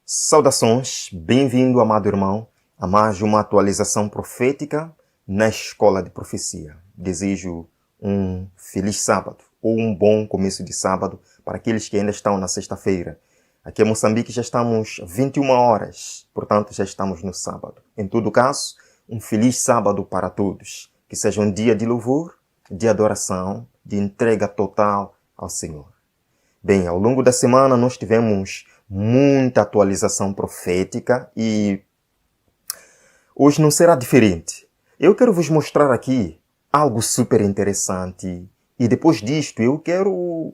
Saudações, bem-vindo, amado irmão, a mais uma atualização profética na Escola de Profecia. Desejo um feliz sábado ou um bom começo de sábado para aqueles que ainda estão na sexta-feira. Aqui em Moçambique já estamos 21 horas, portanto já estamos no sábado. Em todo caso, um feliz sábado para todos. Que seja um dia de louvor, de adoração, de entrega total ao Senhor. Bem, ao longo da semana nós tivemos muita atualização profética e hoje não será diferente. Eu quero vos mostrar aqui algo super interessante e depois disto eu quero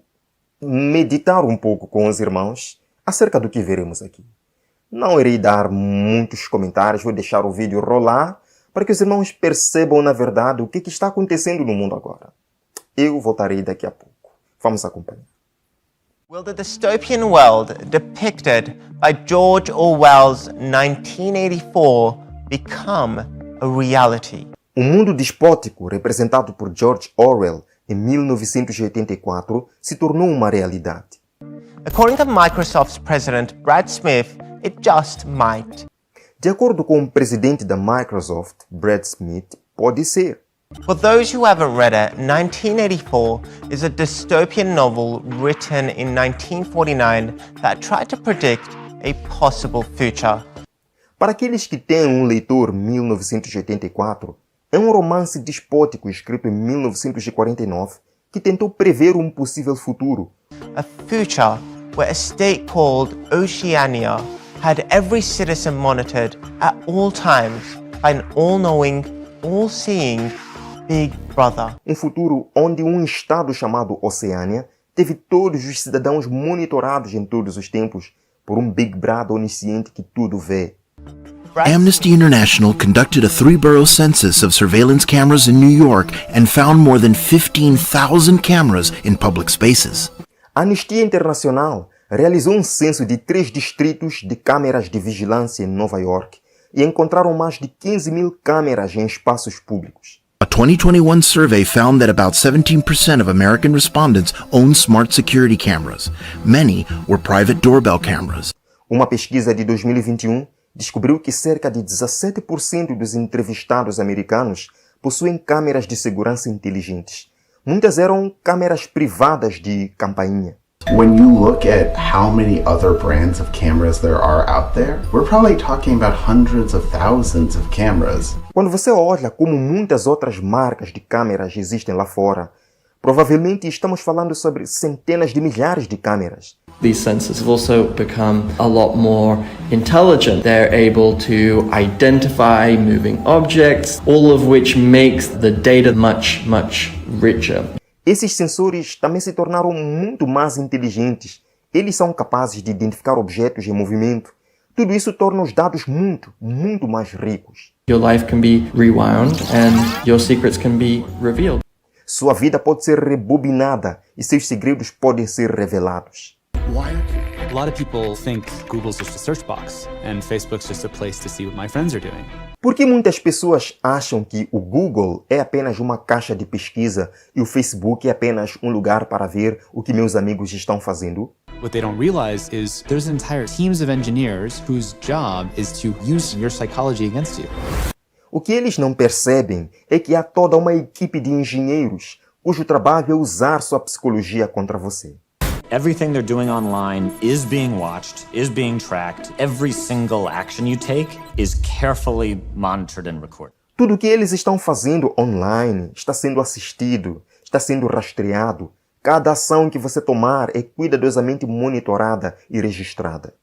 meditar um pouco com os irmãos acerca do que veremos aqui. Não irei dar muitos comentários, vou deixar o vídeo rolar para que os irmãos percebam na verdade o que está acontecendo no mundo agora. Eu voltarei daqui a pouco. Vamos acompanhar. Will the dystopian world depicted by George Orwell's 1984 become a reality? O mundo despótico representado por George Orwell em 1984 se tornou uma realidade. According to Microsoft's president Brad Smith, it just might. De acordo com o presidente da Microsoft, Brad Smith, pode ser. For those who haven't read it, 1984 is a dystopian novel written in 1949 that tried to predict a possible future. Para aqueles que têm um leitor 1984, é um romance despótico escrito em 1949 que tentou prever um possível futuro. A future where a state called Oceania had every citizen monitored at all times by an all-knowing, all-seeing Big Brother. Um futuro onde um estado chamado Oceania teve todos os cidadãos monitorados em todos os tempos por um Big Brother onisciente que tudo vê. Amnesty International conducted a three-borough census of surveillance cameras in New York and found more than 15,000 cameras in public spaces. A Anistia Internacional realizou um censo de 3 distritos de câmeras de vigilância em Nova York e encontraram mais de 15.000 câmeras em espaços públicos. A 2021 survey found that about 17% of American respondents own smart security cameras. Many were private doorbell cameras. Uma pesquisa de 2021 descobriu que cerca de 17% dos entrevistados americanos possuem câmeras de segurança inteligentes. Muitas eram câmeras privadas de campainha. When you look at how many other brands of cameras there are out there, we're probably talking about hundreds of thousands of cameras. Quando você olha como muitas outras marcas de câmeras existem lá fora, provavelmente estamos falando sobre centenas de milhares de câmeras. These sensors have also become a lot more intelligent. They're able to identify moving objects, all of which makes the data much richer. Esses sensores também se tornaram muito mais inteligentes. Eles são capazes de identificar objetos em movimento. Tudo isso torna os dados muito mais ricos. Your life can be rewound and your secrets can be revealed. Sua vida pode ser rebobinada e seus segredos podem ser revelados. A lot of people think Google's just a search box and Facebook's just a place to see what my friends are doing. Por que muitas pessoas acham que o Google é apenas uma caixa de pesquisa e o Facebook é apenas um lugar para ver o que meus amigos estão fazendo? What they don't realize is there's entire teams of engineers whose job is to use your psychology against you. O que eles não percebem é que há toda uma equipe de engenheiros cujo trabalho é usar sua psicologia contra você. Everything they're doing online is being watched, is being tracked. Every single action you take is carefully monitored and recorded. Tudo o que eles estão fazendo online está sendo assistido, está sendo rastreado. Cada ação que você tomar é cuidadosamente monitorada e registrada.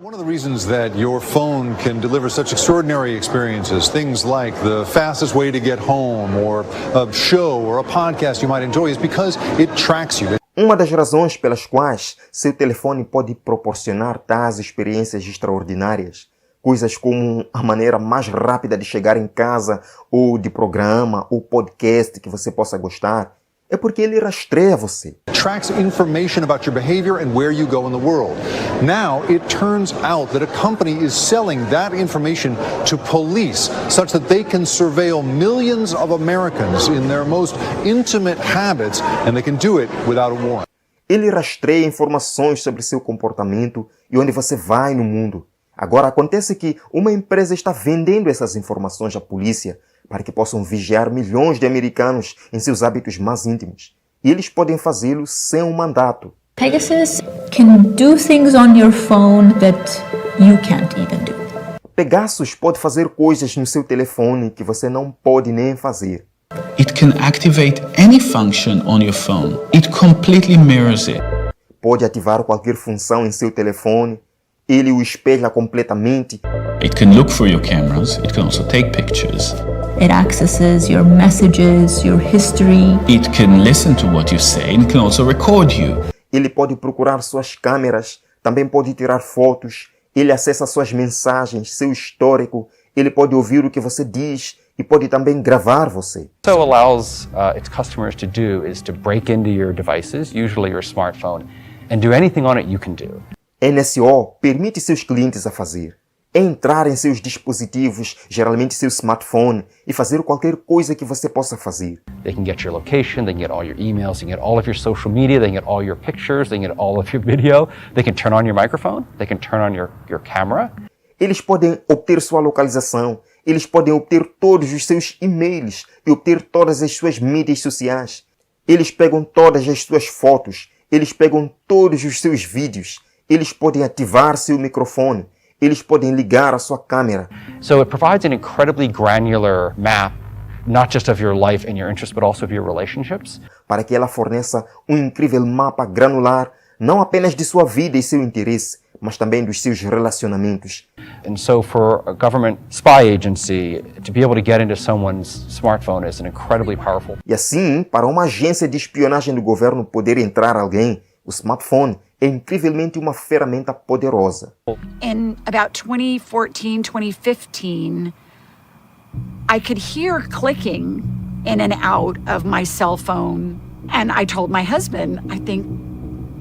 One of the reasons that your phone can deliver such extraordinary experiences, things like the fastest way to get home or a show or a podcast you might enjoy, is because it tracks you. Uma das razões pelas quais seu telefone pode proporcionar tais experiências extraordinárias, coisas como a maneira mais rápida de chegar em casa, ou de programa, ou podcast que você possa gostar, é porque ele rastreia você. Tracks information about your behavior and where you go in the world. Now, it turns out that a company is selling that information to police such that they can surveil millions of Americans in their most intimate habits, and they can do it without a warrant. Ele rastreia informações sobre seu comportamento e onde você vai no mundo. Agora, acontece que uma empresa está vendendo essas informações à polícia para que possam vigiar milhões de americanos em seus hábitos mais íntimos. E eles podem fazê-lo sem um mandato. Pegasus can do things on your phone that you can't even do. Pegasus pode fazer coisas no seu telefone que você não pode nem fazer. It can activate any function on your phone. It completely mirrors it. Pode ativar qualquer função em seu telefone. Ele o espelha completamente. It can look for your cameras. It can also take pictures. It accesses your messages, your history. It can listen to what you say and it can also record you. Ele pode procurar suas câmeras, também pode tirar fotos. Ele acessa suas mensagens, seu histórico. Ele pode ouvir o que você diz e pode também gravar você. So allows its customers to do is to break into your devices, usually your smartphone, and do anything on it you can do. NSO permite seus clientes a fazer. Entrar em seus dispositivos, geralmente seu smartphone, e fazer qualquer coisa que você possa fazer. They can get your location, they can get all your emails, they can get all of your social media, they can get all your pictures, they can get all of your video, they can turn on your microphone, they can turn on your camera. Eles podem obter sua localização, eles podem obter todos os seus e-mails e obter todas as suas mídias sociais. Eles pegam todas as suas fotos, eles pegam todos os seus vídeos, eles podem ativar seu microfone, eles podem ligar a sua câmera. So it provides an incredibly granular map, not just of your life and your interests, but also of your relationships. Para que ela forneça um incrível mapa granular, não apenas de sua vida e seu interesse, mas também dos seus relacionamentos. And so for a government spy agency to be able to get into someone's smartphone is an incredibly powerful. E assim, para uma agência de espionagem do governo poder entrar alguém, o smartphone é incrivelmente uma ferramenta poderosa. In about 2014, 2015, I could hear clicking in and out of my cell phone. And I told my husband, I think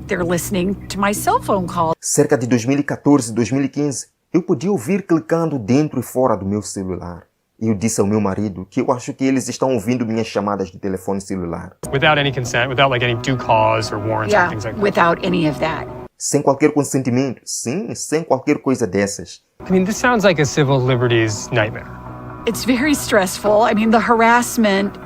they're listening to my cell phone call. Cerca de 2014, 2015, eu podia ouvir clicando dentro e fora do meu celular. E eu disse ao meu marido que eu acho que eles estão ouvindo minhas chamadas de telefone celular. Without any consent, without like any due cause or warrants or things like that. Without any of that. Sem qualquer consentimento. Sim, sem qualquer coisa dessas. I mean, this sounds like a civil liberties nightmare. It's very stressful. I mean, the harassment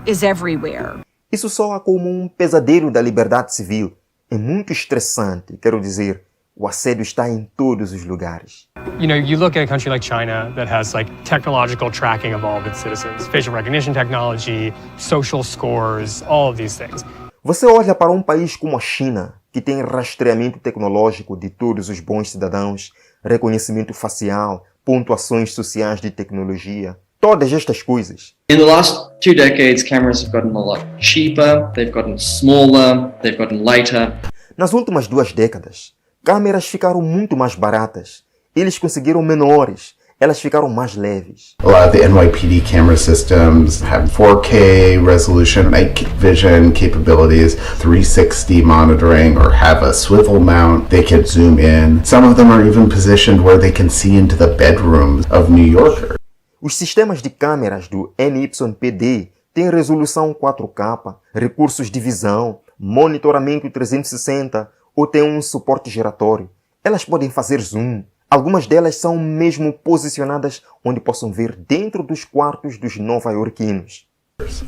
is everywhere. Isso soa como um pesadelo da liberdade civil. É muito estressante, quero dizer. O assédio está em todos os lugares. You know, you look at a country like China that has like technological tracking of all of its citizens, facial recognition technology, social scores, all of these things. Você olha para um país como a China, que tem rastreamento tecnológico de todos os bons cidadãos, reconhecimento facial, pontuações sociais de tecnologia, todas estas coisas. In the last 2 decades, cameras have gotten a lot cheaper, they've gotten smaller, they've gotten lighter. Nas últimas 2 décadas, câmeras ficaram muito mais baratas. Eles conseguiram menores. Elas ficaram mais leves. A lot of the NYPD camera systems have 4K resolution, night vision capabilities, 360 monitoring, or have a swivel mount. They can zoom in. Some of them are even positioned where they can see into the bedrooms of New Yorkers. Os sistemas de câmeras do NYPD têm resolução 4K, recursos de visão, monitoramento 360 ou têm um suporte giratório. Elas podem fazer zoom. Algumas delas são mesmo posicionadas onde possam ver dentro dos quartos dos nova-iorquinos.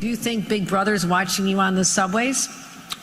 You think Big Brother's watching you on the subways?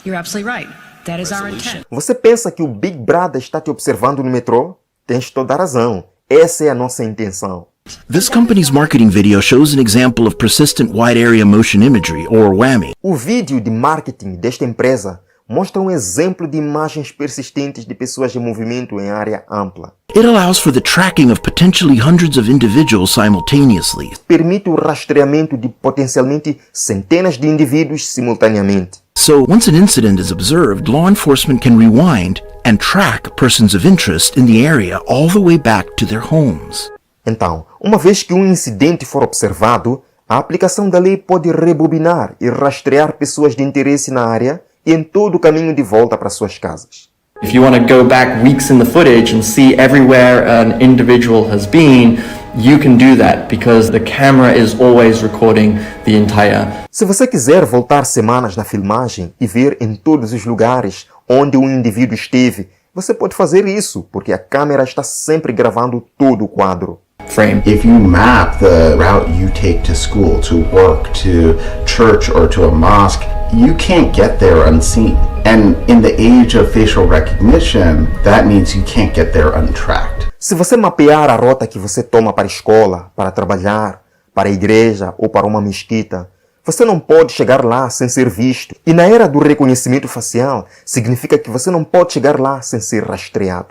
You're absolutely right. That is our intent. Você pensa que o Big Brother está te observando no metrô? Tens toda a razão. Essa é a nossa intenção. This company's marketing video shows an example of persistent wide area motion imagery, or WAMI. O vídeo de marketing desta empresa mostra um exemplo de imagens persistentes de pessoas em movimento em área ampla. It allows for the tracking of potentially hundreds of individuals simultaneously. Permite o rastreamento de potencialmente centenas de indivíduos simultaneamente. So, once an incident is observed, law enforcement can rewind and track persons of interest in the area all the way back to their homes. Então, uma vez que um incidente for observado, a aplicação da lei pode rebobinar e rastrear pessoas de interesse na área e em todo o caminho de volta para suas casas. If you want to go back weeks in the footage and see everywhere an individual has been, you can do that because the camera is always recording the entire. Se você quiser voltar semanas na filmagem e ver em todos os lugares onde um indivíduo esteve, você pode fazer isso, porque a câmera está sempre gravando todo o quadro. Frame. If you map the route you take to school, to work, to church, or to a mosque, you can't get there unseen. And in the age of facial recognition, that means you can't get there untracked. Se você mapear a rota que você toma para a escola, para trabalhar, para a igreja ou para uma mesquita, você não pode chegar lá sem ser visto. E na era do reconhecimento facial, significa que você não pode chegar lá sem ser rastreado.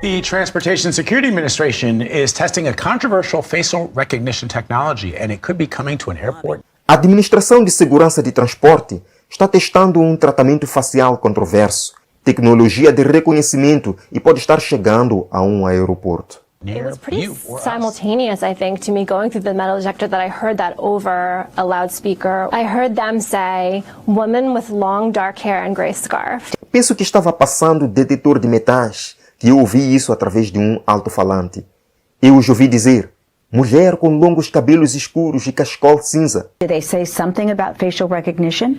The Transportation Security Administration is testing a controversial facial recognition technology, and it could be coming to an airport. A Administração de Segurança de Transporte está testando um tratamento facial controverso, tecnologia de reconhecimento, e pode estar chegando a um aeroporto. It was pretty simultaneous, I think, to me going through the metal detector that I heard that over a loudspeaker. I heard them say, woman with long dark hair and gray scarf. Penso que estava passando detetor de metais, que eu ouvi isso através de um alto-falante. Eu os ouvi dizer, mulher com longos cabelos escuros e cascol cinza. Did they say something about facial recognition?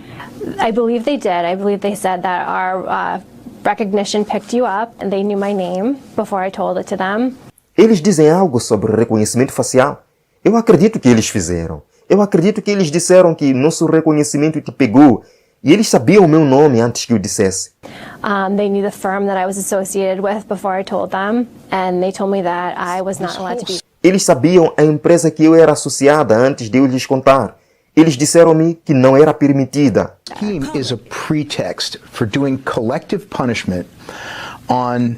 I believe they did. I believe they said that our recognition picked you up and they knew my name before I told it to them. Eles dizem algo sobre reconhecimento facial? Eu acredito que eles fizeram. Eu acredito que eles disseram que nosso reconhecimento te pegou. E eles sabiam o meu nome antes que eu dissesse. They knew the firm that I was associated with before I told them, and they told me that I was not allowed to be. Eles sabiam a empresa que eu era associada antes de eu lhes contar. Eles disseram-me que não era permitida. Scheme is a pretext for doing collective punishment on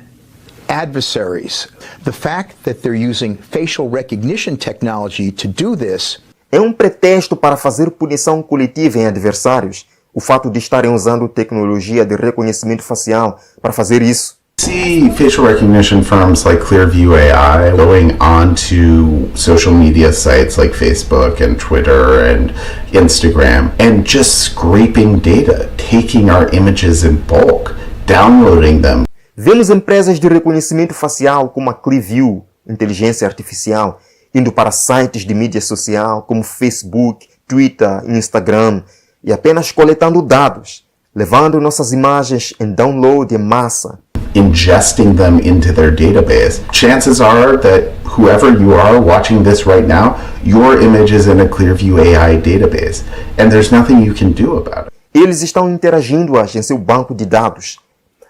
adversaries. The fact that they're using facial recognition technology to do this é um pretexto para fazer punição coletiva em adversários. O fato de estarem usando tecnologia de reconhecimento facial para fazer isso. See facial recognition firms like Clearview AI going onto social media sites like Facebook and Twitter and Instagram and just scraping data, taking our images in bulk, downloading them. Vemos empresas de reconhecimento facial como a Clearview, inteligência artificial, indo para sites de mídia social como Facebook, Twitter e Instagram e apenas coletando dados, levando nossas imagens em download em massa. Ingesting them into their database. Chances are that whoever you are watching this right now, your image is in a Clearview AI database, and there's nothing you can do about it. Eles estão interagindo-as em seu banco de dados.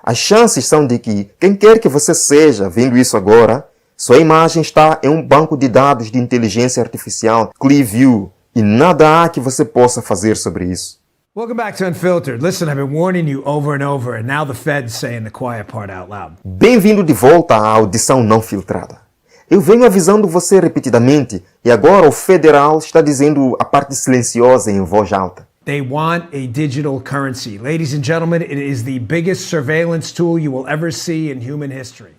As chances são de que, quem quer que você seja vendo isso agora, sua imagem está em um banco de dados de inteligência artificial, Clearview, e nada há que você possa fazer sobre isso. Welcome back to Unfiltered. Listen, I've been warning you over and over, and now the Fed's saying the quiet part out loud. Bem-vindo de volta à audição não filtrada. Eu venho avisando você repetidamente, e agora o federal está dizendo a parte silenciosa em voz alta. They want a digital currency. Ladies and gentlemen, it is the biggest surveillance tool you will ever see in human history.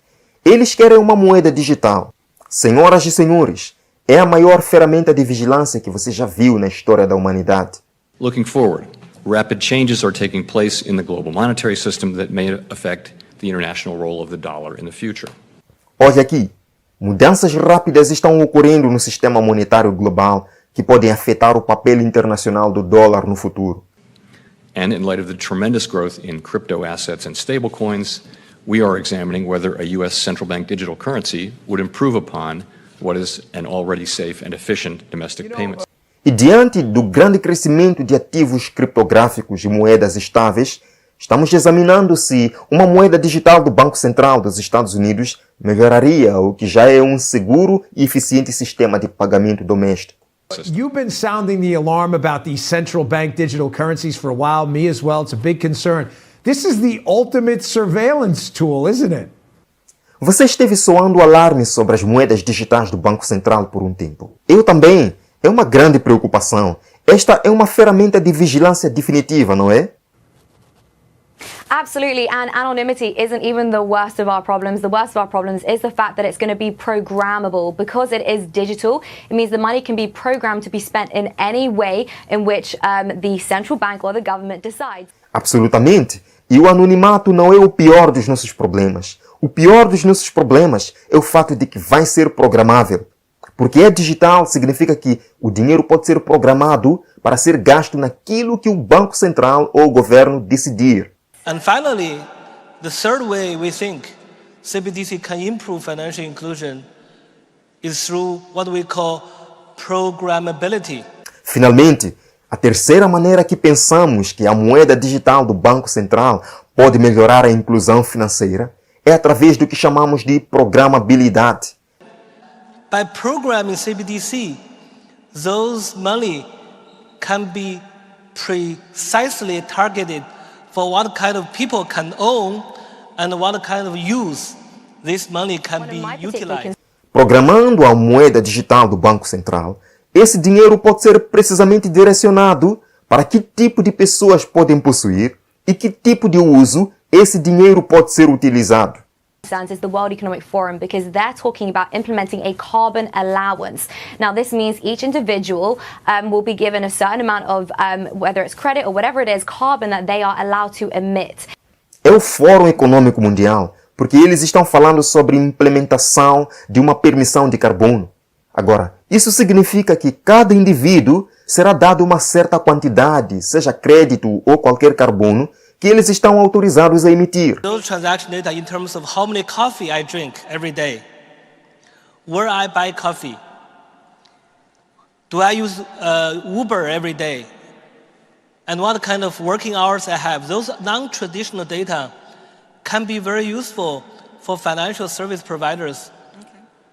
Eles querem uma moeda digital. Senhoras e senhores, é a maior ferramenta de vigilância que você já viu na história da humanidade. Looking forward, rapid changes are taking place in the global monetary system that may affect the international role of the dollar in the future. Olha aqui, mudanças rápidas estão ocorrendo no sistema monetário global que podem afetar o papel internacional do dólar no futuro. And in light of the tremendous growth in crypto assets and stablecoins, we are examining whether a U.S. central bank digital currency would improve upon what is an already safe and efficient domestic payment. E diante do grande crescimento de ativos criptográficos e moedas estáveis, estamos examinando se uma moeda digital do Banco Central dos Estados Unidos melhoraria o que já é um seguro e eficiente sistema de pagamento doméstico. You've been sounding the alarm about these central bank digital currencies for a while. Me as well. It's a big concern. This is the ultimate surveillance tool, isn't it? Você esteve soando alarme sobre as moedas digitais do Banco Central por um tempo. Eu também. É uma grande preocupação. Esta é uma ferramenta de vigilância definitiva, não é? Absolutely, and anonymity isn't even the worst of our problems. The worst of our problems is the fact that it's going to be programmable. Because it is digital, it means the money can be programmed to be spent in any way in which the central bank or the government decides. Absolutamente. E o anonimato não é o pior dos nossos problemas. O pior dos nossos problemas é o fato de que vai ser programável. Porque é digital significa que o dinheiro pode ser programado para ser gasto naquilo que o Banco Central ou o governo decidir. And finally, The third way we think CBDC can improve financial inclusion is through what we call programmability. Finalmente, a terceira maneira que pensamos que a moeda digital do Banco Central pode melhorar a inclusão financeira é através do que chamamos de programabilidade. By programming CBDC, those money can be precisely targeted for what kind of people can own and what kind of use this money can be utilized. Programando a moeda digital do Banco Central, esse dinheiro pode ser precisamente direcionado para que tipo de pessoas podem possuir e que tipo de uso esse dinheiro pode ser utilizado. Is the World Economic Forum, because they're talking about implementing a carbon allowance. Now, this means each individual will be given a certain amount of, whether it's credit or whatever it is, carbon that they are allowed to emit. É o Fórum Econômico Mundial, porque eles estão falando sobre implementação de uma permissão de carbono. Agora, isso significa que cada indivíduo será dado uma certa quantidade, seja crédito ou qualquer carbono, que eles estão autorizados a emitir. Those transaction data in terms of how many coffee I drink every day, where I buy coffee, do I use Uber every day, and what kind of working hours I have. Those non-traditional data can be very useful for financial service providers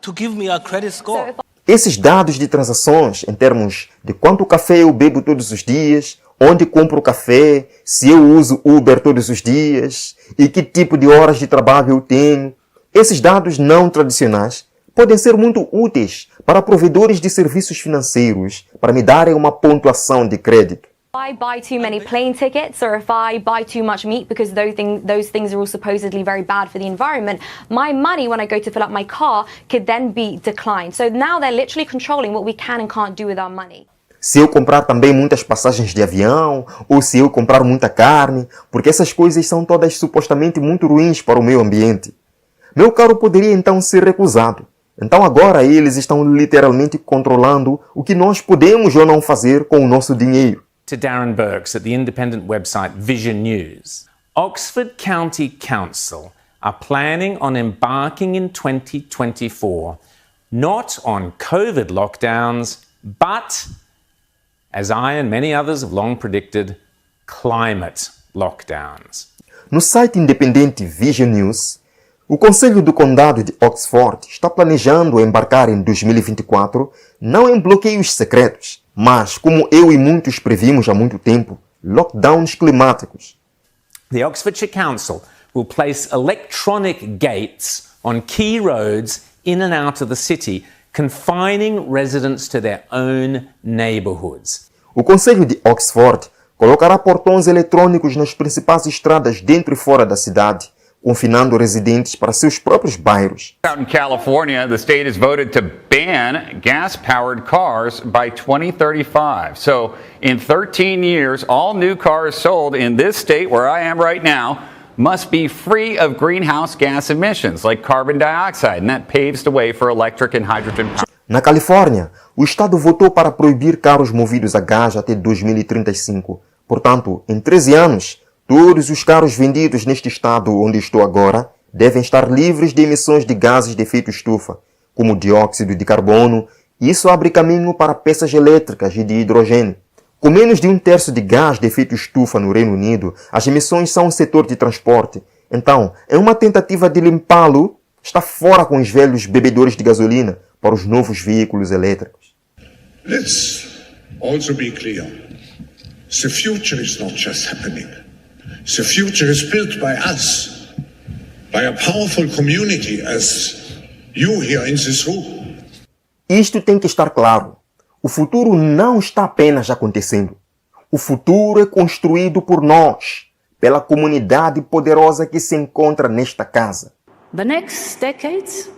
to give me a credit score. Esses dados de transações, em termos de quanto café eu bebo todos os dias, onde compro café, se eu uso Uber todos os dias e que tipo de horas de trabalho eu tenho. Esses dados não tradicionais podem ser muito úteis para provedores de serviços financeiros para me darem uma pontuação de crédito. If I buy too many plane tickets or if I buy too much meat, because those things are all supposedly very bad for the environment, my money when I go to fill up my car could then be declined. So now they're literally controlling what we can and can't do with our money. Se eu comprar também muitas passagens de avião, ou se eu comprar muita carne, porque essas coisas são todas supostamente muito ruins para o meio ambiente. Meu carro poderia então ser recusado. Então agora eles estão literalmente controlando o que nós podemos ou não fazer com o nosso dinheiro. To Darren Burks at the independent website Vision News, Oxford County Council are planning on embarking in 2024 not on COVID lockdowns, but, as I and many others have long predicted, climate lockdowns. No site independente Vision News, o Conselho do Condado de Oxford está planejando embarcar em 2024 não em bloqueios secretos, mas, como eu e muitos previmos há muito tempo, lockdowns climáticos. The Oxfordshire Council will place electronic gates on key roads in and out of the city, confining residents to their own neighbourhoods. O Conselho de Oxford colocará portões eletrônicos nas principais estradas dentro e fora da cidade, confinando residentes para seus próprios bairros. Out in California, the state has voted to ban gas-powered cars by 2035. So, in 13 years, all new cars sold in this state where I am right now must be free of greenhouse gas emissions like carbon dioxide, and that paves the way for electric and hydrogen power. Na Califórnia, o estado votou para proibir carros movidos a gás até 2035. Portanto, em 13 anos, todos os carros vendidos neste estado onde estou agora devem estar livres de emissões de gases de efeito estufa, como dióxido de carbono, e isso abre caminho para peças elétricas e de hidrogênio. Com menos de 1/3 de gás de efeito estufa no Reino Unido, as emissões são o setor de transporte. Então, em uma tentativa de limpá-lo, está fora com os velhos bebedores de gasolina para os novos veículos elétricos. Let's also be clear. The future is not just happening. The future is built by us, by a powerful community as you here in this room. Isto tem que estar claro. O futuro não está apenas acontecendo. O futuro é construído por nós, pela comunidade poderosa que se encontra nesta casa. The next decades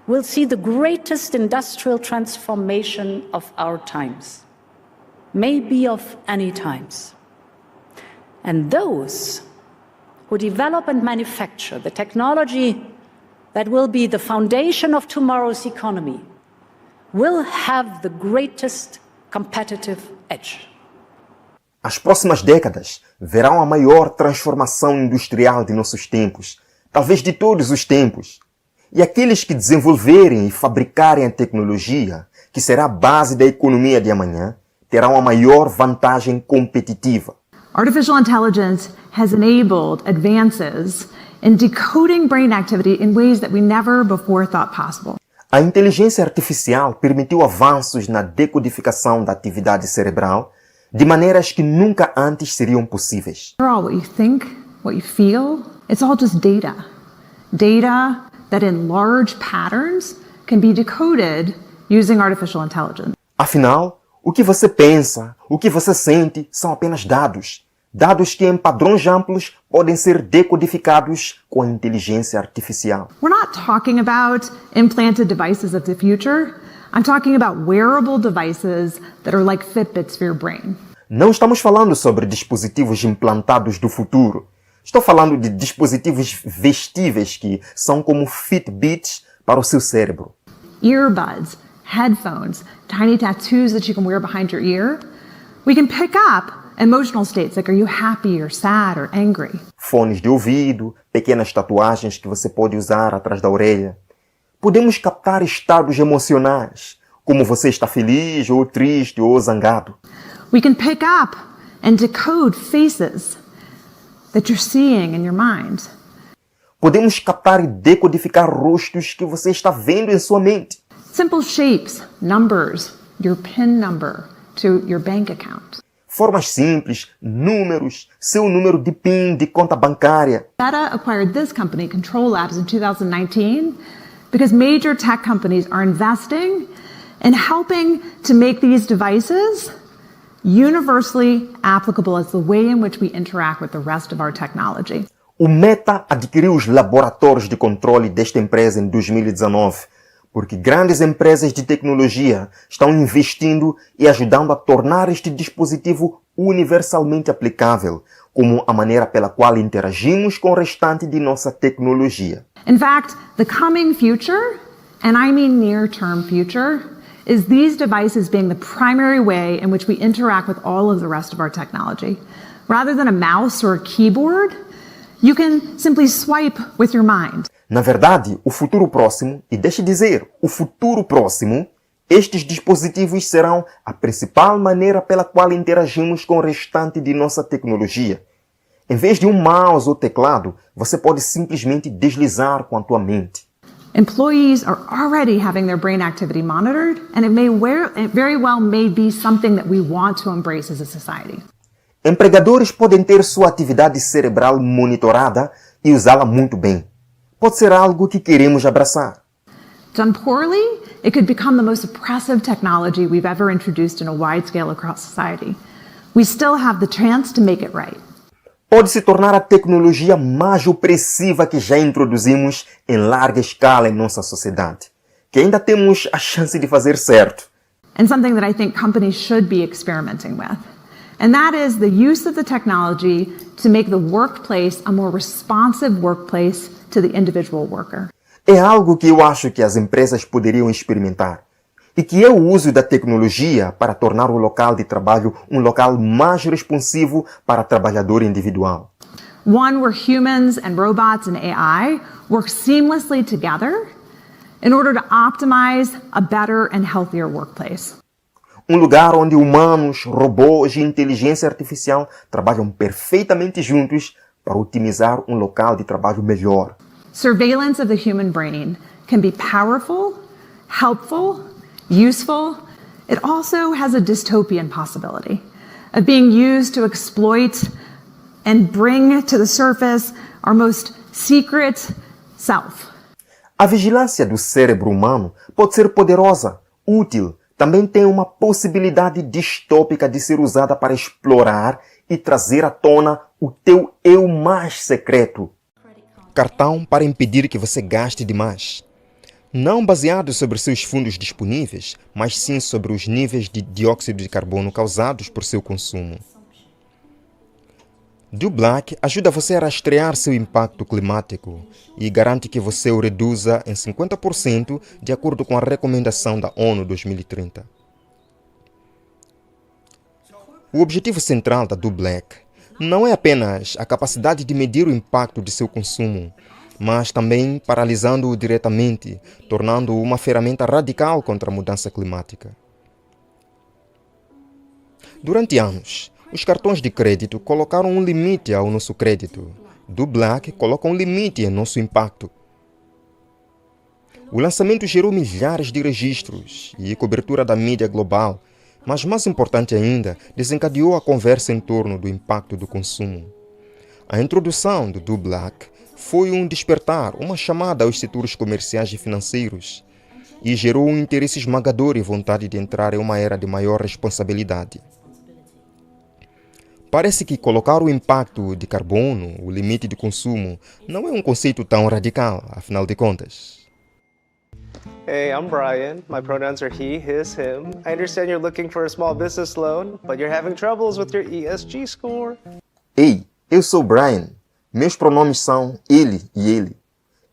will see the greatest industrial transformation of our times, maybe of any times. And those who develop and manufacture the technology that will be the foundation of tomorrow's economy will have the greatest competitive edge. As próximas décadas verão a maior transformação industrial de nossos tempos, talvez de todos os tempos. E aqueles que desenvolverem e fabricarem a tecnologia, que será a base da economia de amanhã, terão a maior vantagem competitiva. Artificial intelligence has enabled advances in decoding brain activity in ways that we never before thought possible. A inteligência artificial permitiu avanços na decodificação da atividade cerebral de maneiras que nunca antes seriam possíveis. All what you think, what you feel, it's all just data. Data that in large patterns can be decoded using artificial intelligence. Afinal, o que você pensa, o que você sente são apenas dados. Dados que em padrões amplos podem ser decodificados com a inteligência artificial. We're not talking about implanted devices of the future. I'm talking about wearable devices that are like Fitbits for your brain. Não estamos falando sobre dispositivos implantados do futuro. Estou falando de dispositivos vestíveis que são como Fitbits para o seu cérebro. Earbuds, headphones, tiny tattoos that you can wear behind your ear. We can pick up emotional states like are you happy or sad or angry. Fones de ouvido, pequenas tatuagens que você pode usar atrás da orelha. Podemos captar estados emocionais, como você está feliz ou triste ou zangado. We can pick up and decode faces that you're seeing in your mind. Podemos captar e decodificar rostos que você está vendo em sua mente. Simple shapes, numbers, your PIN number to your bank account. Formas simples, números, seu número de PIN de conta bancária. Meta acquired this company, Control Labs, in 2019 because major tech companies are investing in helping to make these devices universally applicable as the way in which we interact with the rest of our technology. O Meta adquiriu os laboratórios de controle desta empresa em 2019, porque grandes empresas de tecnologia estão investindo e ajudando a tornar este dispositivo universalmente aplicável, como a maneira pela qual interagimos com o restante de nossa tecnologia. In fact, the coming future, and I mean near-term future, is these devices being the primary way in which we interact with all of the rest of our technology. Rather than a mouse or a keyboard, you can simply swipe with your mind. Na verdade, o futuro próximo, e deixe dizer, o futuro próximo, estes dispositivos serão a principal maneira pela qual interagimos com o restante de nossa tecnologia. Em vez de um mouse ou teclado, você pode simplesmente deslizar com a tua mente. Employees are already having their brain activity monitored, and it very well may be something that we want to embrace as a society. Empregadores podem ter sua atividade cerebral monitorada e usá-la muito bem. Pode ser algo que queremos abraçar. Done poorly, it could become the most oppressive technology we've ever introduced in a wide scale across society. We still have the chance to make it right. Pode se tornar a tecnologia mais opressiva que já introduzimos em larga escala em nossa sociedade, que ainda temos a chance de fazer certo. And something that I think companies should be experimenting with. And that is the use of the technology to make the workplace a more responsive workplace to the individual worker. É algo que eu acho que as empresas poderiam experimentar e que é o uso da tecnologia para tornar o local de trabalho um local mais responsivo para o trabalhador individual. One where humans and robots and AI work seamlessly together in order to optimize a better and healthier workplace. Um lugar onde humanos, robôs e inteligência artificial trabalham perfeitamente juntos para otimizar um local de trabalho melhor. Surveillance of the human brain can be powerful, helpful, useful. It also has a dystopian possibility of being used to exploit and bring to the surface our most secret self. A vigilância do cérebro humano pode ser poderosa, útil, também tem uma possibilidade distópica de ser usada para explorar e trazer à tona o teu eu mais secreto. Cartão para impedir que você gaste demais. Não baseado sobre seus fundos disponíveis, mas sim sobre os níveis de dióxido de carbono causados por seu consumo. Do Black ajuda você a rastrear seu impacto climático e garante que você o reduza em 50% de acordo com a recomendação da ONU 2030. O objetivo central da Do Black não é apenas a capacidade de medir o impacto de seu consumo, mas também paralisando-o diretamente, tornando-o uma ferramenta radical contra a mudança climática. Durante anos, os cartões de crédito colocaram um limite ao nosso crédito. Do Black coloca um limite em nosso impacto. O lançamento gerou milhares de registros e cobertura da mídia global, mas mais importante ainda, desencadeou a conversa em torno do impacto do consumo. A introdução do Do Black foi um despertar, uma chamada aos setores comerciais e financeiros, e gerou um interesse esmagador e vontade de entrar em uma era de maior responsabilidade. Parece que colocar o impacto de carbono, o limite de consumo, não é um conceito tão radical, afinal de contas. Hey, I'm Brian. My pronouns are he, his, him. I understand you're looking for a small business loan, but you're having troubles with your ESG score. Ei, eu sou Brian. Meus pronomes são ele e ele.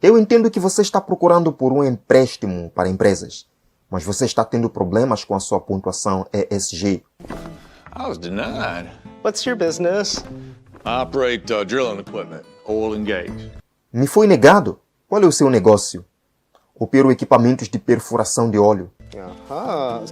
Eu entendo que você está procurando por um empréstimo para empresas, mas você está tendo problemas com a sua pontuação ESG. I was denied. What's your business? I operate drilling equipment, oil and gas. Me foi negado? Qual é o seu negócio? Opero equipamentos de perfuração de óleo. Uh-huh.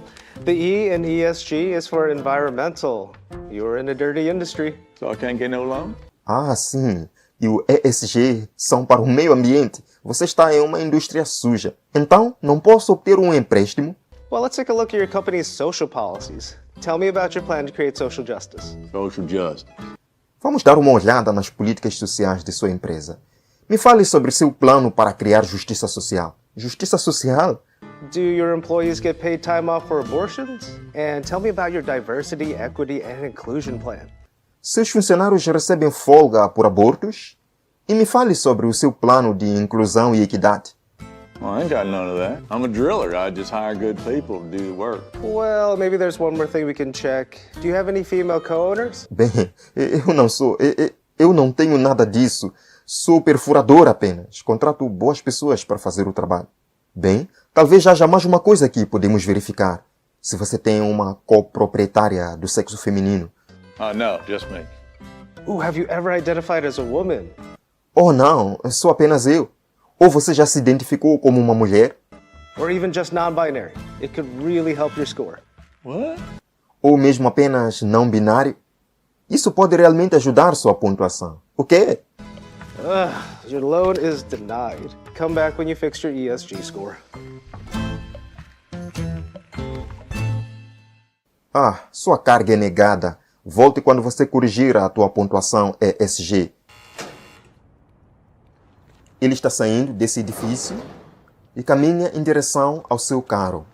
The E in ESG is for environmental. You're in a dirty industry. So I can't get no loan? Ah, sim. E o ESG são para o meio ambiente. Você está em uma indústria suja. Então, não posso obter um empréstimo? Well, let's take a look at your company's social policies. Tell me about your plan to create social justice. Social justice. Vamos dar uma olhada nas políticas sociais de sua empresa. Me fale sobre seu plano para criar justiça social. Justiça social? Do your employees get paid time off for abortions? And tell me about your diversity, equity, and inclusion plan. Seus funcionários recebem folga por abortos? E me fale sobre o seu plano de inclusão e equidade. Well, I ain't got none of that. I'm a driller. I just hire good people to do the work. Well, maybe there's one more thing we can check. Do you have any female co-owners? Bem, eu não tenho nada disso. Sou perfurador apenas. Contrato boas pessoas para fazer o trabalho. Bem, talvez haja mais uma coisa que podemos verificar. Se você tem uma coproprietária do sexo feminino. No, just me. Have you ever identified as a woman? Oh, não, sou apenas eu. Ou você já se identificou como uma mulher? Or even just non-binary. It could really help your score. What? Ou mesmo apenas não binário? Isso pode realmente ajudar sua pontuação. O quê? Your loan is denied. Come back when you fix your ESG score. Sua carga é negada. Volte quando você corrigir a tua pontuação ESG. Ele está saindo desse edifício e caminha em direção ao seu carro.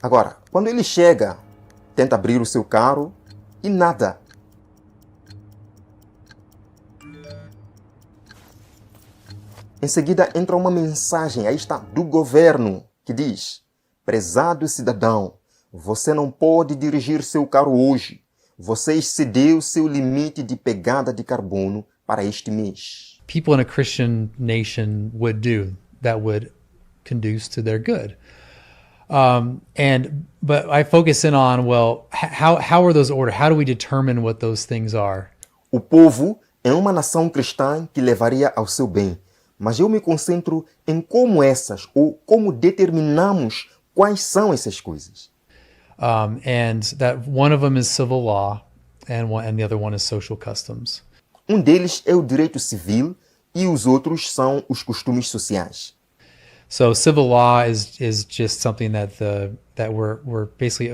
Agora, quando ele chega, tenta abrir o seu carro e nada. Em seguida entra uma mensagem, aí está, do governo, que diz: prezado cidadão, você não pode dirigir seu carro hoje. Você excedeu seu limite de pegada de carbono para este mês. People in a Christian nation would do that would conduce to their good. But I focus in on, well, how are those ordered? How do we determine what those things are? O povo é uma nação cristã que levaria ao seu bem. Mas eu me concentro em como essas, ou como determinamos quais são essas coisas. And that one of them is civil law, and the other one is social customs. Um deles é o direito civil e os outros são os costumes sociais. So civil law is just something that we're basically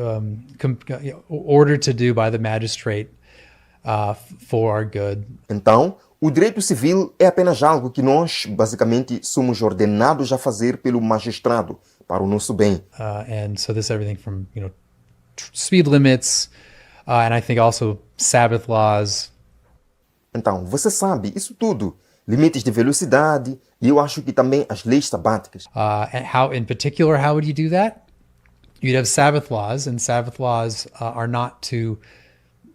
ordered to do by the magistrate for our good. Então, o direito civil é apenas algo que nós, basicamente, somos ordenados a fazer pelo magistrado para o nosso bem. And so this is everything from, speed limits, and I think also Sabbath laws. Então, você sabe, isso tudo. Limites de velocidade, e eu acho que também as leis sabáticas. And how, in particular, how would you do that? You'd have Sabbath laws, and Sabbath laws are not to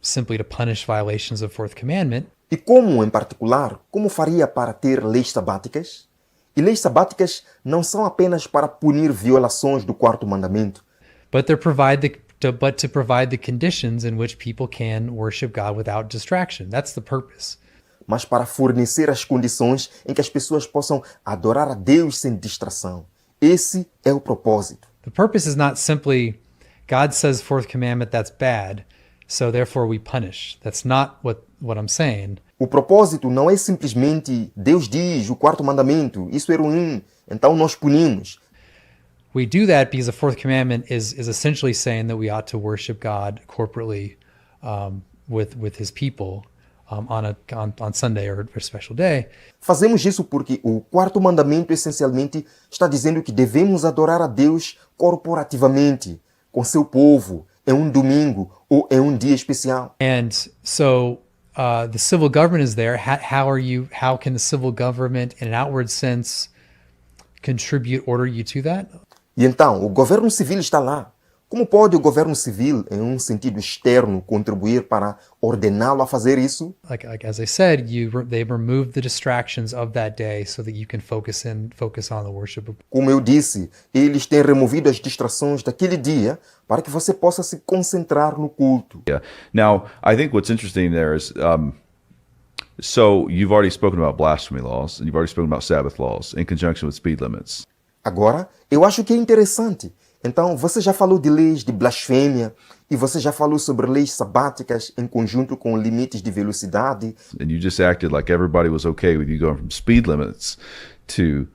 simply to punish violations of fourth commandment. E como, em particular, como faria para ter leis sabáticas? E leis sabáticas não são apenas para punir violações do quarto mandamento. But to provide the conditions in which people can worship God without distraction. That's the purpose. Mas para fornecer as condições em que as pessoas possam adorar a Deus sem distração. Esse é o propósito. The purpose is not simply God says fourth commandment, that's bad, so therefore we punish. That's not what I'm saying. O propósito não é simplesmente Deus diz o quarto mandamento, isso é ruim, então nós punimos. We do that because the fourth commandment is essentially saying that we ought to worship God corporately with His people on Sunday or a special day. Fazemos isso porque o quarto mandamento essencialmente está dizendo que devemos adorar a Deus corporativamente, com seu povo, em um domingo ou em um dia especial. And so the civil government is there. How can the civil government, in an outward sense, order you to that? E então, o governo civil está lá. Como pode o governo civil, em um sentido externo, contribuir para ordená-lo a fazer isso? Like as I said, they removed the distractions of that day so that you can focus on the worship. Como eu disse, eles têm removido as distrações daquele dia para que você possa se concentrar no culto. Yeah. Now, I think what's interesting there is, so you've already spoken about blasphemy laws and you've already spoken about Sabbath laws in conjunction with speed limits. Agora, eu acho que é interessante. Então, você já falou de leis de blasfêmia e você já falou sobre leis sabáticas em conjunto com limites de velocidade. And you just acted like everybody was okay with you going from speed limits to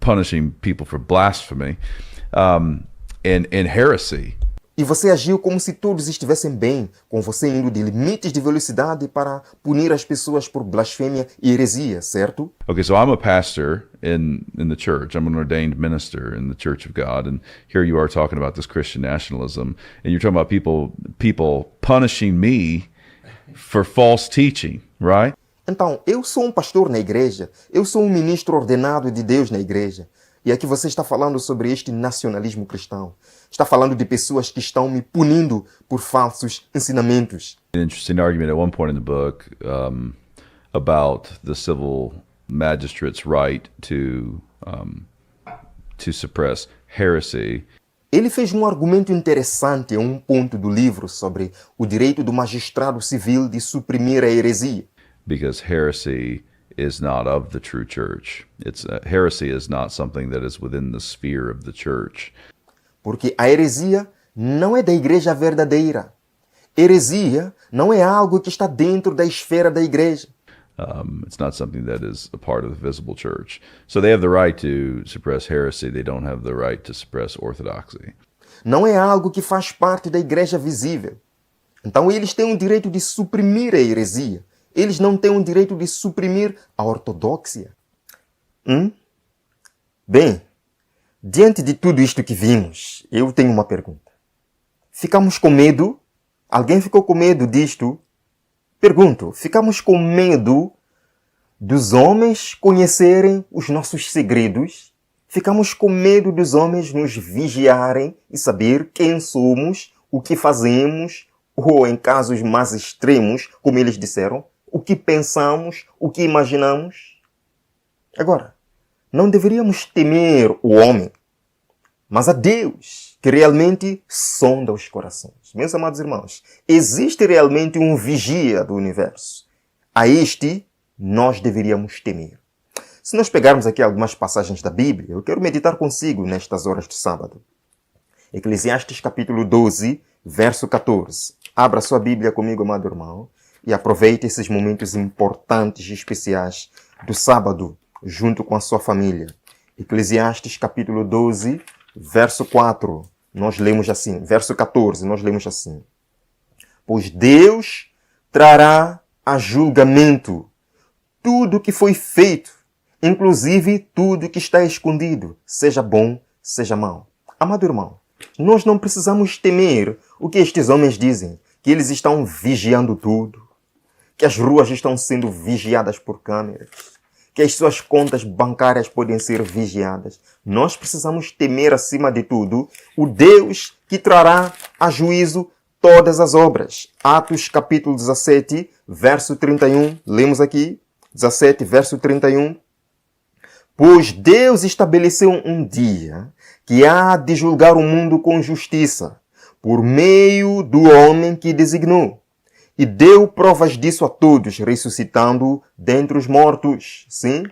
punishing people for blasphemy and heresy. E você agiu como se todos estivessem bem, com você indo de limites de velocidade para punir as pessoas por blasfêmia e heresia, certo? Okay, so I'm a pastor in the church. I'm an ordained minister in the Church of God, and here you are talking about this Christian nationalism, and you're talking about people punishing me for false teaching, right? Então, eu sou um pastor na igreja, eu sou um ministro ordenado de Deus na igreja. E aqui você está falando sobre este nacionalismo cristão. Está falando de pessoas que estão me punindo por falsos ensinamentos. An interesting argument at one point in the book about the civil magistrate's right to suppress heresy. Ele fez um argumento interessante em um ponto do livro sobre o direito do magistrado civil de suprimir a heresia. Because heresy is not of the true church. Heresy is not something that is within the sphere of the church. Porque a heresia não é da igreja verdadeira. Heresia não é algo que está dentro da esfera da igreja. It's not something that is a part of the visible church. So they have the right to suppress heresy. They don't have the right to suppress orthodoxy. Não é algo que faz parte da igreja visível. Então eles têm o direito de suprimir a heresia. Eles não têm o direito de suprimir a ortodoxia. Bem, diante de tudo isto que vimos, eu tenho uma pergunta. Ficamos com medo? Alguém ficou com medo disto? Pergunto, ficamos com medo dos homens conhecerem os nossos segredos? Ficamos com medo dos homens nos vigiarem e saber quem somos, o que fazemos, ou em casos mais extremos, como eles disseram, o que pensamos, o que imaginamos? Agora, não deveríamos temer o homem, mas a Deus, que realmente sonda os corações. Meus amados irmãos, existe realmente um vigia do universo. A este, nós deveríamos temer. Se nós pegarmos aqui algumas passagens da Bíblia, eu quero meditar consigo nestas horas de sábado. Eclesiastes capítulo 12, verso 14. Abra sua Bíblia comigo, amado irmão, e aproveite esses momentos importantes e especiais do sábado, junto com a sua família. Eclesiastes capítulo 12, verso 4. Nós lemos assim, verso 14, nós lemos assim. Pois Deus trará a julgamento tudo que foi feito, inclusive tudo que está escondido, seja bom, seja mau. Amado irmão, nós não precisamos temer o que estes homens dizem, que eles estão vigiando tudo, que as ruas estão sendo vigiadas por câmeras, que as suas contas bancárias podem ser vigiadas. Nós precisamos temer, acima de tudo, o Deus que trará a juízo todas as obras. Atos capítulo 17, verso 31. Lemos aqui, 17, verso 31. Pois Deus estabeleceu um dia que há de julgar o mundo com justiça, por meio do homem que designou. E deu provas disso a todos, ressuscitando dentre os mortos. Sim?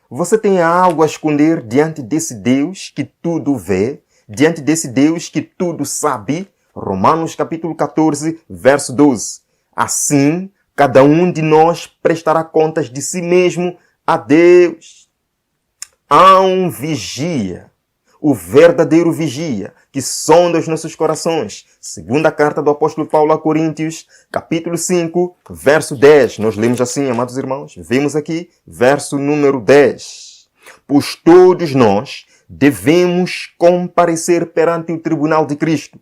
Você tem algo a esconder diante desse Deus que tudo vê, diante desse Deus que tudo sabe? Romanos capítulo 14, verso 12. Assim, cada um de nós prestará contas de si mesmo a Deus. Há um vigia, o verdadeiro vigia, que sonda os nossos corações. Segunda carta do apóstolo Paulo a Coríntios, capítulo 5, verso 10. Nós lemos assim, amados irmãos. Vemos aqui, verso número 10. Pois todos nós devemos comparecer perante o tribunal de Cristo,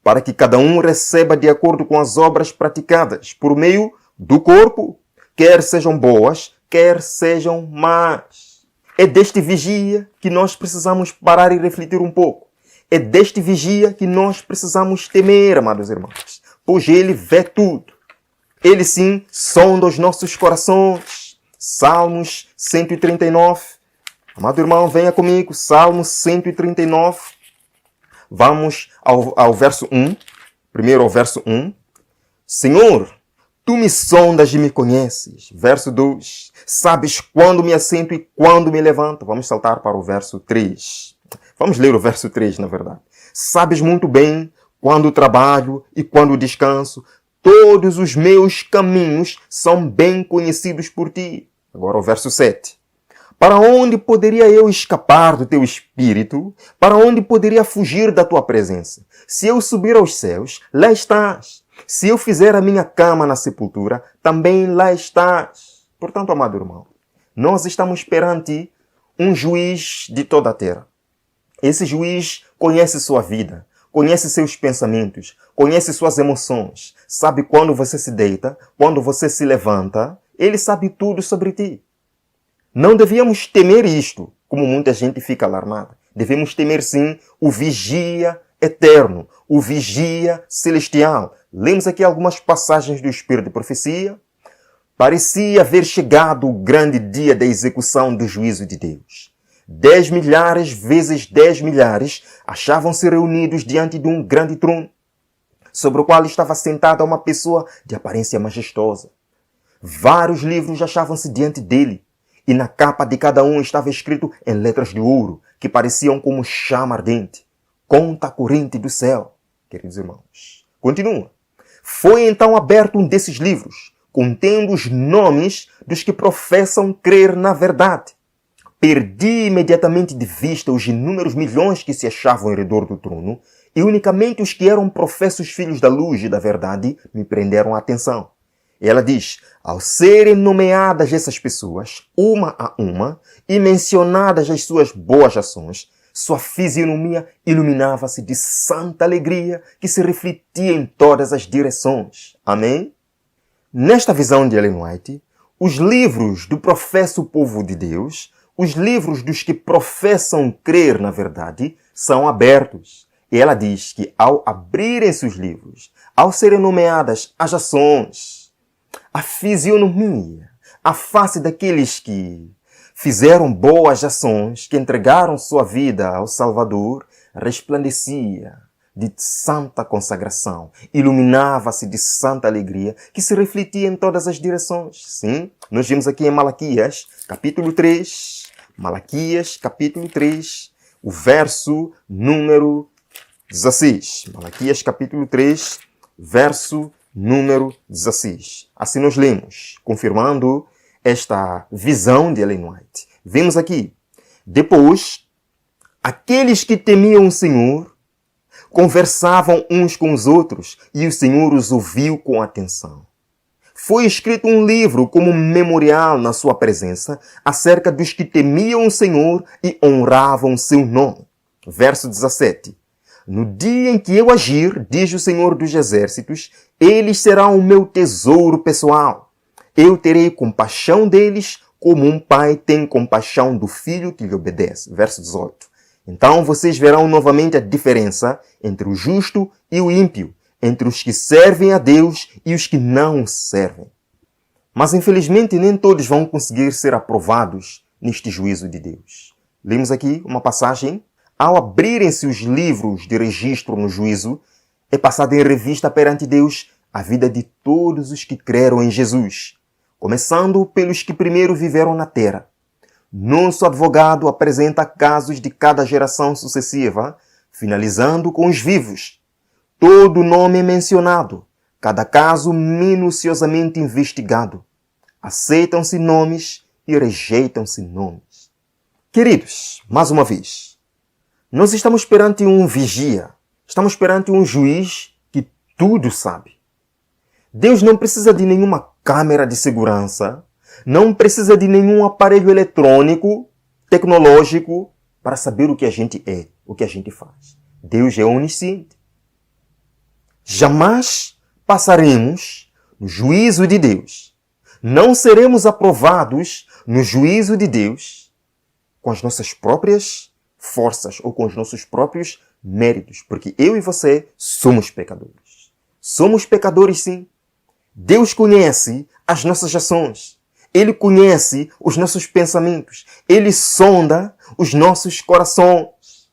para que cada um receba de acordo com as obras praticadas por meio do corpo, quer sejam boas, quer sejam más. É deste vigia que nós precisamos parar e refletir um pouco. É deste vigia que nós precisamos temer, amados irmãos, pois ele vê tudo. Ele sim sonda os nossos corações. Salmos 139. Amado irmão, venha comigo. Salmo 139. Vamos ao verso 1. Primeiro ao verso 1. Senhor, tu me sondas e me conheces. Verso 2. Sabes quando me assento e quando me levanto. Vamos saltar para o verso 3. Vamos ler o verso 3, na verdade. Sabes muito bem quando trabalho e quando descanso. Todos os meus caminhos são bem conhecidos por ti. Agora o verso 7. Para onde poderia eu escapar do teu espírito? Para onde poderia fugir da tua presença? Se eu subir aos céus, lá estás. Se eu fizer a minha cama na sepultura, também lá estás. Portanto, amado irmão, nós estamos perante um juiz de toda a terra. Esse juiz conhece sua vida, conhece seus pensamentos, conhece suas emoções, sabe quando você se deita, quando você se levanta, ele sabe tudo sobre ti. Não devíamos temer isto, como muita gente fica alarmada. Devemos temer sim o vigia eterno, o vigia celestial. Lemos aqui algumas passagens do Espírito de Profecia. Parecia haver chegado o grande dia da execução do juízo de Deus. 10 milhares vezes 10 milhares achavam-se reunidos diante de um grande trono, sobre o qual estava sentada uma pessoa de aparência majestosa. Vários livros achavam-se diante dele, e na capa de cada um estava escrito em letras de ouro, que pareciam como chama ardente. Conta a corrente do céu, queridos irmãos. Continua. Foi então aberto um desses livros, contendo os nomes dos que professam crer na verdade. Perdi imediatamente de vista os inúmeros milhões que se achavam em redor do trono, e unicamente os que eram professos filhos da luz e da verdade me prenderam a atenção. Ela diz, ao serem nomeadas essas pessoas, uma a uma, e mencionadas as suas boas ações, sua fisionomia iluminava-se de santa alegria que se refletia em todas as direções. Amém? Nesta visão de Ellen White, os livros do professo povo de Deus, os livros dos que professam crer na verdade, são abertos. E ela diz que ao abrirem-se os livros, ao serem nomeadas as ações, a fisionomia, a face daqueles que fizeram boas ações, que entregaram sua vida ao Salvador, resplandecia de santa consagração, iluminava-se de santa alegria, que se refletia em todas as direções. Sim, nós vimos aqui em Malaquias, capítulo 3, Malaquias, capítulo 3, o verso número 16. Malaquias, capítulo 3, verso número 16. Assim nós lemos, confirmando esta visão de Ellen White. Vemos aqui, depois, aqueles que temiam o Senhor conversavam uns com os outros e o Senhor os ouviu com atenção. Foi escrito um livro como memorial na sua presença acerca dos que temiam o Senhor e honravam seu nome. Verso 17. No dia em que eu agir, diz o Senhor dos Exércitos, eles serão o meu tesouro pessoal. Eu terei compaixão deles como um pai tem compaixão do filho que lhe obedece. Verso 18. Então vocês verão novamente a diferença entre o justo e o ímpio, entre os que servem a Deus e os que não o servem. Mas, infelizmente, nem todos vão conseguir ser aprovados neste juízo de Deus. Lemos aqui uma passagem. Ao abrirem-se os livros de registro no juízo, é passada em revista perante Deus a vida de todos os que creram em Jesus, começando pelos que primeiro viveram na terra. Nosso advogado apresenta casos de cada geração sucessiva, finalizando com os vivos. Todo nome é mencionado, cada caso minuciosamente investigado. Aceitam-se nomes e rejeitam-se nomes. Queridos, mais uma vez, nós estamos perante um vigia, estamos perante um juiz que tudo sabe. Deus não precisa de nenhuma câmera de segurança, não precisa de nenhum aparelho eletrônico, tecnológico, para saber o que a gente é, o que a gente faz. Deus é onisciente. Jamais passaremos no juízo de Deus. Não seremos aprovados no juízo de Deus com as nossas próprias forças ou com os nossos próprios méritos, porque eu e você somos pecadores. Somos pecadores, sim. Deus conhece as nossas ações. Ele conhece os nossos pensamentos. Ele sonda os nossos corações.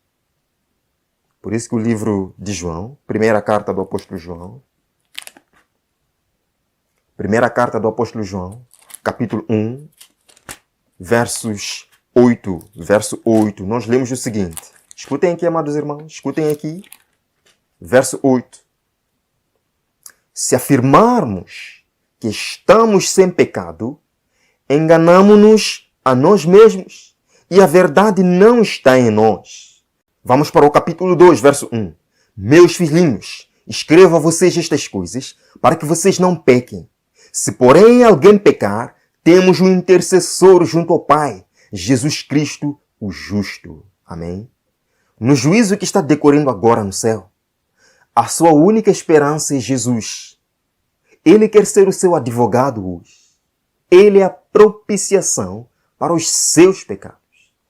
Por isso que o livro de João, primeira carta do apóstolo João, capítulo 1, verso 8, nós lemos o seguinte. Escutem aqui, amados irmãos, escutem aqui. Verso 8. Se afirmarmos que estamos sem pecado, enganamo-nos a nós mesmos e a verdade não está em nós. Vamos para o capítulo 2, verso 1. Meus filhinhos, escrevo a vocês estas coisas para que vocês não pequem. Se porém alguém pecar, temos um intercessor junto ao Pai, Jesus Cristo, o justo. Amém? No juízo que está decorrendo agora no céu, a sua única esperança é Jesus. Ele quer ser o seu advogado hoje. Ele é a propiciação para os seus pecados.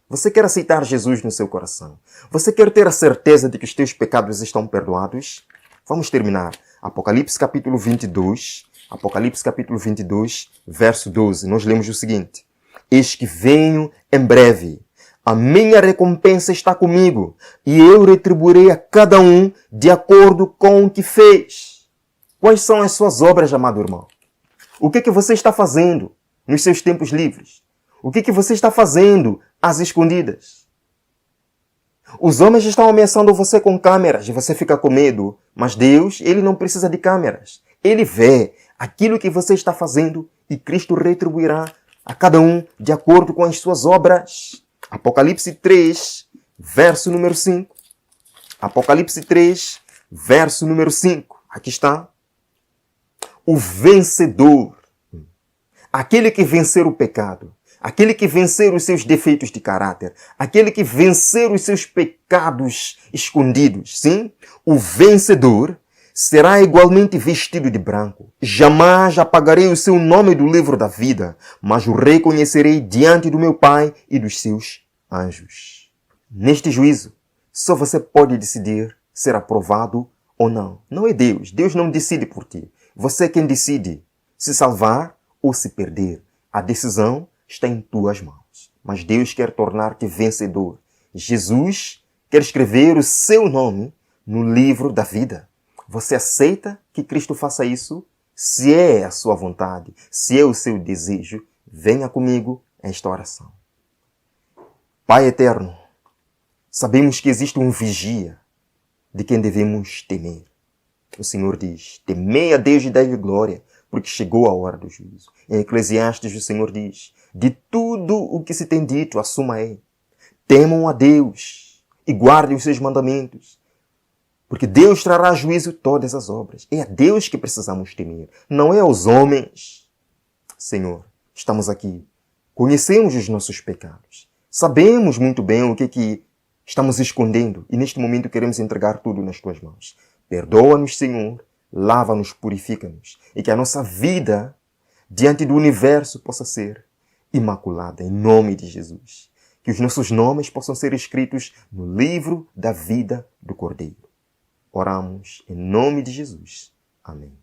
Você quer aceitar Jesus no seu coração? Você quer ter a certeza de que os teus pecados estão perdoados? Vamos terminar. Apocalipse capítulo 22, verso 12. Nós lemos o seguinte. Eis que venho em breve. A minha recompensa está comigo e eu retribuirei a cada um de acordo com o que fez. Quais são as suas obras, amado irmão? O que é que você está fazendo nos seus tempos livres? O que é que você está fazendo às escondidas? Os homens estão ameaçando você com câmeras e você fica com medo. Mas Deus, Ele não precisa de câmeras. Ele vê aquilo que você está fazendo e Cristo retribuirá a cada um de acordo com as suas obras. Apocalipse 3, verso número 5. Apocalipse 3, verso número 5. Aqui está. O vencedor, aquele que vencer o pecado, aquele que vencer os seus defeitos de caráter, aquele que vencer os seus pecados escondidos, sim? O vencedor será igualmente vestido de branco. Jamais apagarei o seu nome do livro da vida, mas o reconhecerei diante do meu Pai e dos seus anjos. Neste juízo, só você pode decidir ser aprovado ou não. Não é Deus. Deus não decide por ti. Você é quem decide se salvar ou se perder. A decisão está em tuas mãos. Mas Deus quer tornar-te vencedor. Jesus quer escrever o seu nome no livro da vida. Você aceita que Cristo faça isso? Se é a sua vontade, se é o seu desejo, venha comigo esta oração. Pai eterno, sabemos que existe um vigia de quem devemos temer. O Senhor diz, temei a Deus e dai-lhe glória, porque chegou a hora do juízo. Em Eclesiastes o Senhor diz, de tudo o que se tem dito, a suma é. Temam a Deus e guardem os seus mandamentos, porque Deus trará a juízo todas as obras. É a Deus que precisamos temer, não é aos homens. Senhor, estamos aqui, conhecemos os nossos pecados, sabemos muito bem o que estamos escondendo e neste momento queremos entregar tudo nas tuas mãos. Perdoa-nos, Senhor, lava-nos, purifica-nos e que a nossa vida diante do universo possa ser imaculada, em nome de Jesus. Que os nossos nomes possam ser escritos no livro da vida do Cordeiro. Oramos em nome de Jesus. Amém.